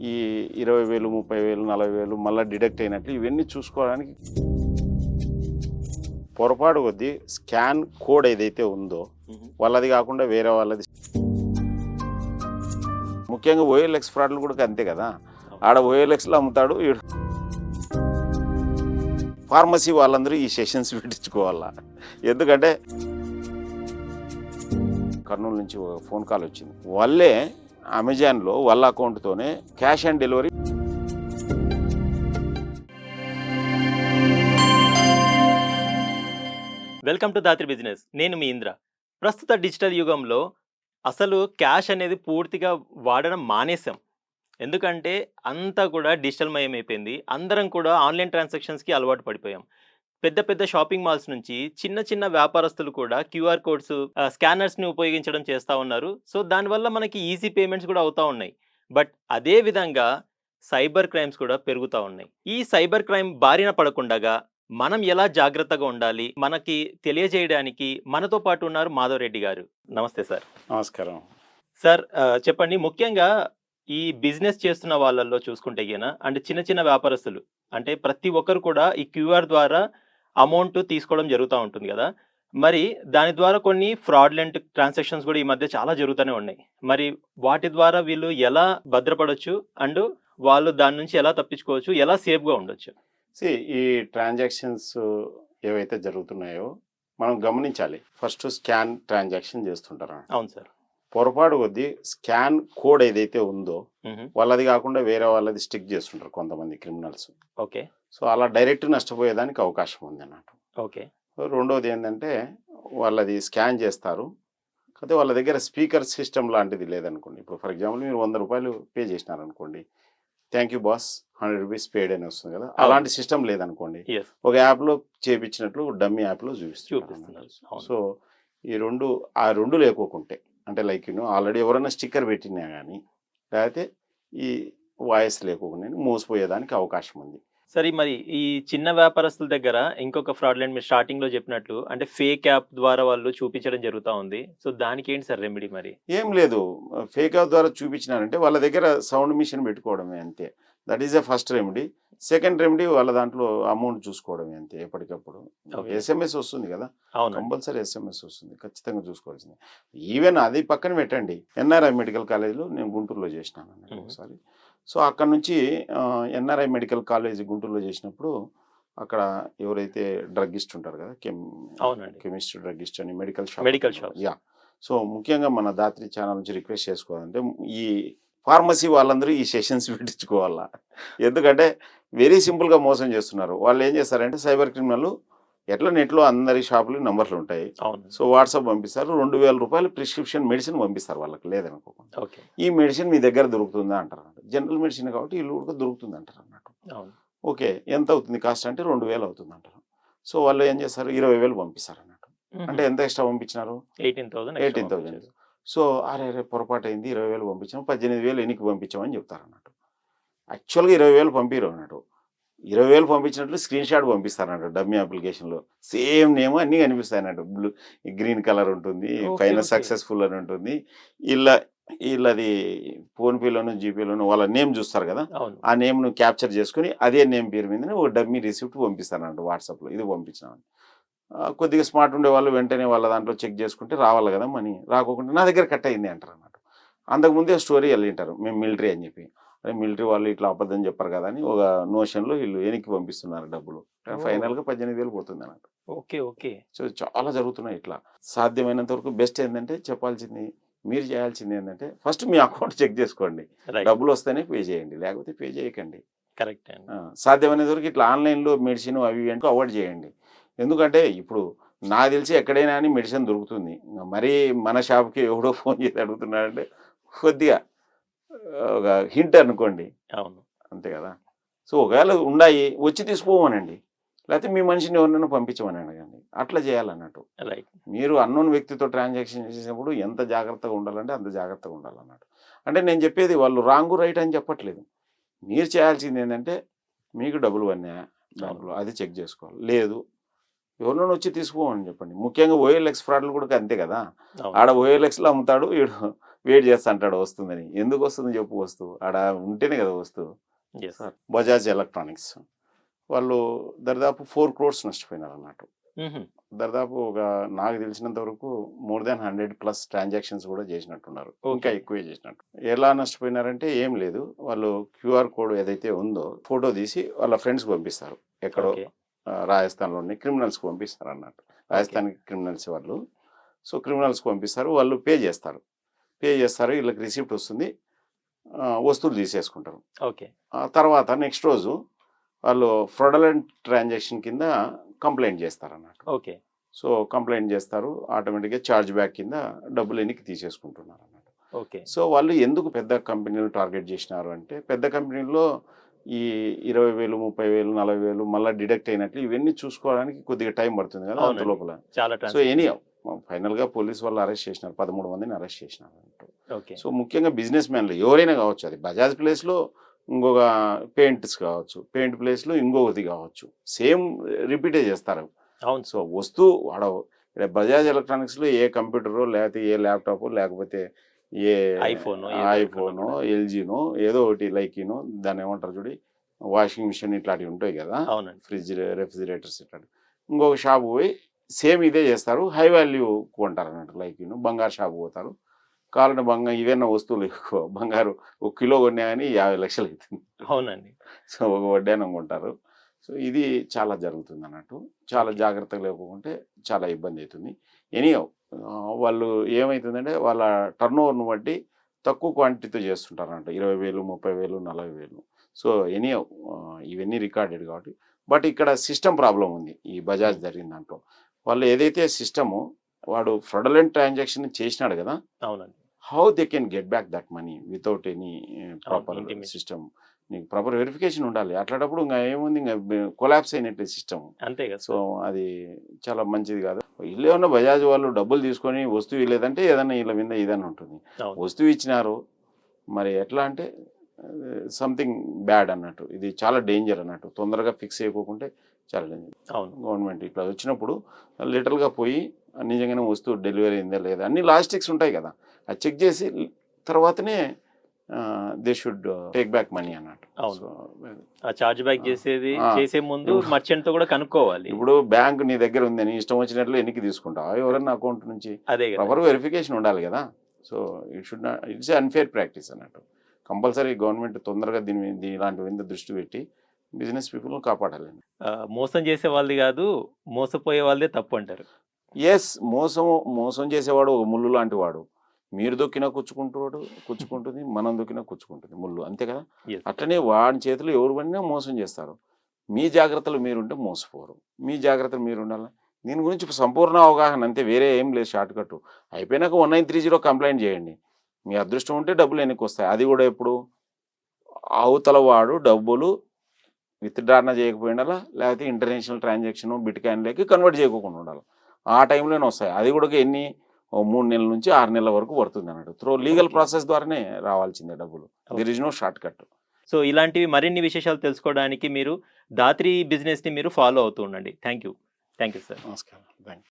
ఈ 20,000, 30,000, 40,000 మళ్ళీ డిడక్ట్ అయినట్లు ఇవన్నీ చూసుకోవడానికి పొరపాటు కొద్దీ స్కాన్ కోడ్ ఏదైతే ఉందో వాళ్ళది కాకుండా వేరే వాళ్ళది, ముఖ్యంగా ఓఎల్ఎక్స్ ఫ్రాడ్లు కూడా అంతే కదా. ఆడ ఓఎల్ఎక్స్లో అమ్ముతాడు, ఫార్మసీ వాళ్ళందరూ ఈ సెషన్స్ పెట్టించుకోవాలా. ఎందుకంటే కర్నూలు నుంచి ఒక ఫోన్ కాల్ వచ్చింది, వాళ్ళే అమెజాన్లో వాళ్ళ అకౌంట్తోనే cash on delivery. Welcome to Dhatri business. నేను మీ ఇంద్ర. ప్రస్తుత డిజిటల్ యుగంలో అసలు క్యాష్ అనేది పూర్తిగా వాడడం మానేసాం. ఎందుకంటే అంతా కూడా డిజిటల్ మయమైపోయింది. అందరం కూడా ఆన్లైన్ ట్రాన్సాక్షన్స్కి అలవాటు పడిపోయాం. పెద్ద పెద్ద షాపింగ్ మాల్స్ నుంచి చిన్న చిన్న వ్యాపారస్తులు కూడా క్యూఆర్ కోడ్స్, స్కానర్స్ని ఉపయోగించడం చేస్తూ ఉన్నారు. సో దానివల్ల మనకి ఈజీ పేమెంట్స్ కూడా అవుతూ ఉన్నాయి. బట్ అదే విధంగా సైబర్ క్రైమ్స్ కూడా పెరుగుతూ ఉన్నాయి. ఈ సైబర్ క్రైమ్ బారిన పడకుండా మనం ఎలా జాగ్రత్తగా ఉండాలి, మనకి తెలియజేయడానికి మనతో పాటు ఉన్నారు మాధవ్ రెడ్డి గారు. నమస్తే సార్. నమస్కారం సార్. చెప్పండి, ముఖ్యంగా ఈ బిజినెస్ చేస్తున్న వాళ్ళల్లో చూసుకుంటే అంటే చిన్న చిన్న వ్యాపారస్తులు, అంటే ప్రతి ఒక్కరు కూడా ఈ క్యూఆర్ ద్వారా అమౌంట్ తీసుకోవడం జరుగుతూ ఉంటుంది కదా. మరి దాని ద్వారా కొన్ని ఫ్రాడ్లెంట్ ట్రాన్సాక్షన్స్ కూడా ఈ మధ్య చాలా జరుగుతూనే ఉన్నాయి. మరి వాటి ద్వారా వీళ్ళు ఎలా భద్రపడవచ్చు అండ్ వాళ్ళు దాని నుంచి ఎలా తప్పించుకోవచ్చు, ఎలా సేఫ్గా ఉండొచ్చు? ఈ ట్రాన్సాక్షన్స్ ఏవైతే జరుగుతున్నాయో మనం గమనించాలి. ఫస్ట్ స్కాన్ ట్రాన్సాక్షన్ చేస్తుంటారు. అవును సార్. పొరపాటు కొద్దీ స్కాన్ కోడ్ ఏదైతే ఉందో వాళ్ళది కాకుండా వేరే వాళ్ళది స్టిక్ చేస్తుంటారు కొంతమంది క్రిమినల్స్. ఓకే. సో అలా డైరెక్ట్ నష్టపోయేదానికి అవకాశం ఉంది అన్నట్టు. ఓకే. రెండోది ఏంటంటే వాళ్ళది స్కాన్ చేస్తారు, కాకపోతే వాళ్ళ దగ్గర స్పీకర్ సిస్టమ్ లాంటిది లేదనుకోండి. ఇప్పుడు ఫర్ ఎగ్జాంపుల్ మీరు 100 రూపాయలు పే చేసినారనుకోండి, thank you boss 100 rupees paid అని వస్తుంది కదా. అలాంటి సిస్టమ్ లేదనుకోండి, ఒక యాప్లో చేపించినట్లు డమ్మీ యాప్లో చూపిస్తున్నారు. సో ఈ రెండు లేకోకుంటే, అంటే లైక్ ఆల్రెడీ ఎవరైనా స్టిక్కర్ పెట్టినా కానీ లేకపోతే ఈ వాయిస్ లేకోకుండా మోసపోయేదానికి అవకాశం ఉంది. సరే, మరి ఈ చిన్న వ్యాపారస్తుల దగ్గర ఇంకొక ఫ్రాడ్లెంట్ మీరు స్టార్టింగ్లో చెప్పినట్లు అంటే ఫేక్ యాప్ ద్వారా వాళ్ళు చూపించడం జరుగుతూ ఉంది. సో దానికి ఏంటి సార్ రెమెడీ? మరి ఏం లేదు, ఫేక్ యాప్ ద్వారా చూపించినారంటే వాళ్ళ దగ్గర సౌండ్ మిషన్ పెట్టుకోవడమే అంతే. That is the first remedy. Second remedy వాళ్ళ దాంట్లో అమౌంట్ చూసుకోవడమే అంతే. ఎప్పటికప్పుడు SMS వస్తుంది కదా, కంపల్సరీ SMS వస్తుంది, ఖచ్చితంగా చూసుకోవాల్సింది. ఈవెన్ అది పక్కన పెట్టండి, NRI మెడికల్ కాలేజ్లో నేను గుంటూరులో చేసినాను ఒకసారి. సో అక్కడ నుంచి NRI మెడికల్ కాలేజ్ గుంటూరులో చేసినప్పుడు అక్కడ ఎవరైతే డ్రగ్గిస్ట్ ఉంటారు కదా, కెమిస్ట్ డ్రగ్గిస్ట్ అని మెడికల్ షాప్. యా. సో ముఖ్యంగా మన దాత్రి ఛానల్ నుంచి రిక్వెస్ట్ చేసుకోవాలంటే ఈ ఫార్మసీ వాళ్ళందరూ ఈ సెషన్స్ పెట్టించుకోవాలా. ఎందుకంటే వెరీ సింపుల్గా మోసం చేస్తున్నారు. వాళ్ళు ఏం చేస్తారంటే సైబర్ క్రిమినల్ ఎట్లా నెట్లో అందరి షాపులు నంబర్లు ఉంటాయి. సో వాట్సాప్ పంపిస్తారు, 2,000 రూపాయలు ప్రిస్క్రిప్షన్ మెడిసిన్ పంపిస్తారు వాళ్ళకి లేదనుకోకుండా. ఈ మెడిసిన్ మీ దగ్గర దొరుకుతుందా అంటారు. జనరల్ మెడిసిన్ కాబట్టి వీళ్ళు కూడా దొరుకుతుంది అంటారు అన్నట్టు. ఓకే, ఎంత అవుతుంది కాస్ట్ అంటే 2,000 అవుతుంది అంటారు. సో వాళ్ళు ఏం చేస్తారు, 20,000 పంపిస్తారు అన్నట్టు. అంటే ఎంత ఎక్స్ట్రా పంపించినారు? 18,000. సో అరే పొరపాటు అయింది, 20,000 పంపించాము, 18,000 ఎన్నికి పంపించామని చెప్తారు అన్నట్టు. యాక్చువల్గా 20,000 పంపిరు అన్నట్టు. 20,000 పంపించినట్లు స్క్రీన్ షాట్ పంపిస్తారు అన్నట్టు. డమ్మీ అప్లికేషన్లో సేమ్ నేమ్ అన్నీ కనిపిస్తాయి అన్నట్టు. బ్లూ గ్రీన్ కలర్ ఉంటుంది, పైన సక్సెస్ఫుల్ అని ఉంటుంది. వీళ్ళది ఫోన్పేలోను జీపేలోను వాళ్ళ నేమ్ చూస్తారు కదా, ఆ నేమ్ను క్యాప్చర్ చేసుకుని అదే నేమ్ పేరు మీద ఒక డమ్మీ రిసిప్ట్ పంపిస్తారు అన్నట్టు వాట్సాప్లో. ఇది పంపించినామని కొద్దిగా స్మార్ట్ ఉండే వాళ్ళు వెంటనే వాళ్ళ దాంట్లో చెక్ చేసుకుంటే రావాలి కదా మనీ. రాకోకుండా నా దగ్గర కట్ అయింది అంటారు అన్నట్టు. అంతకుముందే స్టోరీ వెళ్ళింటారు, మేము మిలిటరీ అని చెప్పి. అదే మిలిటరీ వాళ్ళు ఇట్లా అబద్ధం చెప్పారు కదా అని ఒక నోషన్లో వీళ్ళు వెనక్కి పంపిస్తున్నారు డబ్బులు. ఫైనల్గా 18,000 పోతుంది అన్నట్టు. ఓకే. సో చాలా జరుగుతున్నాయి ఇట్లా. సాధ్యమైనంత వరకు బెస్ట్ ఏంటంటే చెప్పాల్సింది, మీరు చేయాల్సింది ఏంటంటే ఫస్ట్ మీ అకౌంట్ చెక్ చేసుకోండి. డబ్బులు వస్తేనే పే చేయండి, లేకపోతే పే చేయకండి. కరెక్ట్. సాధ్యమైనంత వరకు ఇట్లా ఆన్లైన్లో మెడిసిన్ అవి అంటే అవాయిడ్ చేయండి. ఎందుకంటే ఇప్పుడు నాకు తెలిసి ఎక్కడైనా అని మెడిసిన్ దొరుకుతుంది. మరీ మన షాప్కి ఎవడో ఫోన్ చేసి అడుగుతున్నాడంటే కొద్దిగా ఒక హింట్ అనుకోండి. అవును, అంతే కదా. సో ఒకవేళ ఉన్నాయి వచ్చి తీసుకోమనండి, లేకపోతే మీ మనిషిని ఎవరినైనా పంపించమని అడగండి. అట్లా చేయాలన్నట్టు. మీరు అన్నోన్ వ్యక్తితో ట్రాన్సాక్షన్ చేసేటప్పుడు ఎంత జాగ్రత్తగా ఉండాలంటే అంత జాగ్రత్తగా ఉండాలన్నట్టు. అంటే నేను చెప్పేది వాళ్ళు రాంగ్ రైట్ అని చెప్పట్లేదు. మీరు చేయాల్సింది ఏంటంటే మీకు డబ్బులు పడినాయా బ్యాంకులో అది చెక్ చేసుకోవాలి. లేదు ఎవరినైనా వచ్చి తీసుకోమని చెప్పండి. ముఖ్యంగా OLX ఫ్రాడ్లు కూడా అంతే కదా. ఆడ OLXలో అమ్ముతాడు, వెయిట్ చేస్తా అంటాడు వస్తుందని. ఎందుకు వస్తుంది చెప్పు వస్తువు? ఆడ ఉంటేనే కదా వస్తువు. ఎస్. బజాజ్ ఎలక్ట్రానిక్స్ వాళ్ళు దాదాపు 4 crores నష్టపోయినారు అన్నట్టు. దాదాపు ఒక నాకు తెలిసినంత వరకు మోర్ దాన్ 100+ ట్రాన్సాక్షన్స్ కూడా చేసినట్టున్నారు, ఇంకా Okay. ఎక్కువే చేసినట్టు. ఎలా నష్టపోయినారంటే ఏం లేదు, వాళ్ళు QR కోడ్ ఏదైతే ఉందో ఫోటో తీసి వాళ్ళ ఫ్రెండ్స్కి పంపిస్తారు, ఎక్కడో ఓకే. రాజస్థాన్లోని క్రిమినల్స్కి పంపిస్తారు అన్నట్టు. రాజస్థాన్ క్రిమినల్స్ వాళ్ళు. సో క్రిమినల్స్కి పంపిస్తారు, వాళ్ళు పే చేస్తారు, వీళ్ళకి రిసిప్ట్ వస్తుంది, వస్తువులు తీసేసుకుంటారు. ఓకే. ఆ తర్వాత నెక్స్ట్ రోజు వాళ్ళు ఫ్రాడలెంట్ ట్రాన్సాక్షన్ కింద కంప్లైంట్ చేస్తారు అన్నట్టు. ఓకే. సో కంప్లైంట్ చేస్తారు, ఆటోమేటిక్గా ఛార్జ్ బ్యాక్ కింద డబ్బులు ఎన్నికి తీసేసుకుంటున్నారు అన్నట్టు. ఓకే. సో వాళ్ళు ఎందుకు పెద్ద కంపెనీలు టార్గెట్ చేసినారు అంటే, పెద్ద కంపెనీల్లో ఈ 20,000, 30,000, 40,000 మళ్ళీ డిడక్ట్ అయినట్లు ఇవన్నీ చూసుకోవడానికి కొద్దిగా టైం పడుతుంది కదా అంత అవునండి. లోపల. చాలా సో ట్రాన్సాక్షన్. ఎనీ ఫైనల్గా పోలీస్ వాళ్ళు అరెస్ట్ చేసినారు, 13 మందిని అరెస్ట్ చేసినారు అన్నట్టు. ఓకే. సో ముఖ్యంగా బిజినెస్ మ్యాన్లు ఎవరైనా కావచ్చు, అది బజాజ్ ప్లేస్లో ఇంకొక పెయింట్స్ కావచ్చు, పెయింట్ ప్లేస్లో ఇంకొకటి కావచ్చు, సేమ్ రిపీటే చేస్తారు. అవును. సో వస్తువు వాడ బజాజ్ ఎలక్ట్రానిక్స్లో ఏ కంప్యూటరో లేకపోతే ఏ ల్యాప్టాపో లేకపోతే ఏ ఐఫోను, ఐఫోనో ఎల్జీనో ఏదో ఒకటి లైకినో దాన్ని ఏమంటారు చూడి, వాషింగ్ మిషన్ ఇట్లాంటివి ఉంటాయి కదా, అవునండి. ఫ్రిడ్జ్, రెఫ్రిజిరేటర్స్ ఇట్లాంటివి, ఇంకొక షాప్ పోయి సేమ్ ఇదే చేస్తారు, హై వాల్యూ కొంటారు అన్నట్టు. లైక్ బంగారు షాప్ పోతారు, కావాలంటే ఇవన్నీ వస్తువులు ఎక్కువ, బంగారు 1 కిలో కొన్నా కానీ 50 లక్షలు అవుతుంది. అవునండి. సో ఒక వడ్డానం కొంటారు. సో ఇది చాలా జరుగుతుంది అన్నట్టు. చాలా Okay. జాగ్రత్తగా లేకపోతే చాలా ఇబ్బంది అవుతుంది. ఎనీహౌ వాళ్ళు ఏమవుతుందంటే వాళ్ళ టర్న్ ఓవర్ను బట్టి తక్కువ క్వాంటిటీతో చేస్తుంటారు అన్నట్టు, 20,000, 30,000, 40,000. సో ఎనీహౌ ఇవన్నీ రికార్డెడ్ కాబట్టి. బట్ ఇక్కడ సిస్టమ్ ప్రాబ్లం ఉంది ఈ బజాజ్ జరిగిన దాంట్లో. వాళ్ళు ఏదైతే సిస్టము వాడు ఫ్రాడలెంట్ ట్రాన్సాక్షన్ చేసినాడు కదా, అవునండి. How they can get back that money without any proper intimate. System. నీకు ప్రాపర్ వెరిఫికేషన్ ఉండాలి, అట్లాంటప్పుడు ఇంకా ఏముంది, ఇంకా కొలాప్స్ అయినట్టే సిస్టమ్. అంతే కదా సో సార్. అది చాలా మంచిది కాదు. వీళ్ళు ఏమన్నా బజాజ్ వాళ్ళు డబ్బులు తీసుకొని వస్తువు ఇవ్వలేదంటే ఏదన్నా వీళ్ళ మీద ఏదైనా ఉంటుంది. అవును. వస్తువు ఇచ్చినారు మరి ఎట్లా అంటే సంథింగ్ బ్యాడ్ అన్నట్టు. ఇది చాలా డేంజర్ అన్నట్టు, తొందరగా ఫిక్స్ అయిపోకుంటే చాలా డేంజర్. అవును. గవర్నమెంట్ ఇట్లా వచ్చినప్పుడు లిటరల్గా పోయి నిజంగానే వస్తువు డెలివరీ అయిందా లేదా అన్ని లాజిస్టిక్స్ ఉంటాయి కదా, అది చెక్ చేసి తర్వాతనే they should take back money అన్నట్టు. అవును. సో ఆ చార్జ్ బ్యాక్ చేసేది ఆ. చేసే ముందు ఇప్పుడు- మర్చెంట్ తో కూడా కనుక్కోవాలి. ఇప్పుడు బ్యాంక్ నీ దగ్గర ఉందని ఇష్టం వచ్చినట్లు ఎన్నికి తీసుకుంటావా ఎవరన్నా అకౌంట్ నుంచి? అదే కదా. ప్రాపర్ వెరిఫికేషన్ ఉండాలి కదా. సో ఇట్స్ అన్ఫేర్ ప్రాక్టీస్ అన్నట్టు. కంపల్సరీ గవర్నమెంట్ తొందరగా ఇలాంటి మీద దృష్టి పెట్టి బిజినెస్ పీపుల్ని కాపాడాలి. మోసం చేసే వాళ్ళది కాదు, మోసపోయే వాళ్ళదే తప్పు అంటారు. ఎస్, మోసం చేసేవాడు ఒక ముళ్ళు లాంటి వాడు. మీరు దొక్కినా కూర్చుకుంటుంది, మనం దొక్కినా కూర్చుకుంటుంది ముళ్ళు, అంతే కదా. Yes. అట్లనే వాడి చేతిలో ఎవరు పడినా మోసం చేస్తారు. మీ జాగ్రత్తలు మీరుంటే మోసపోరు, మీ జాగ్రత్తలు మీరు ఉండాలి. దీని గురించి సంపూర్ణ అవగాహన, అంతే, వేరే ఏం లేదు షార్ట్ కట్. అయిపోయినాక 1930 కంప్లైంట్ చేయండి, మీ అదృష్టం ఉంటే డబ్బులు వెనక్కి వస్తాయి. అది కూడా ఎప్పుడు అవతల వాడు డబ్బులు విత్డ్రాన చేయకపోయిండాలా, లేకపోతే ఇంటర్నేషనల్ ట్రాన్సాక్షన్ బిట్ కాయిన్లోకి కన్వర్ట్ చేయకుండా ఉండాలి, ఆ టైంలోనే వస్తాయి. అది కూడా ఎన్ని 3 నెలల నుంచి 6 నెలల వరకు పడుతుంది అన్నట్టు. త్రూ లీగల్ ప్రాసెస్ ద్వారానే రావాల్సిందే డబ్బులు. There is no shortcut. So ఇలాంటివి మరిన్ని విశేషాలు తెలుసుకోవడానికి మీరు దాత్రి బిజినెస్ ని మీరు ఫాలో అవుతూ ఉండండి. Thank you sir. నమస్కారం, థ్యాంక్ యూ.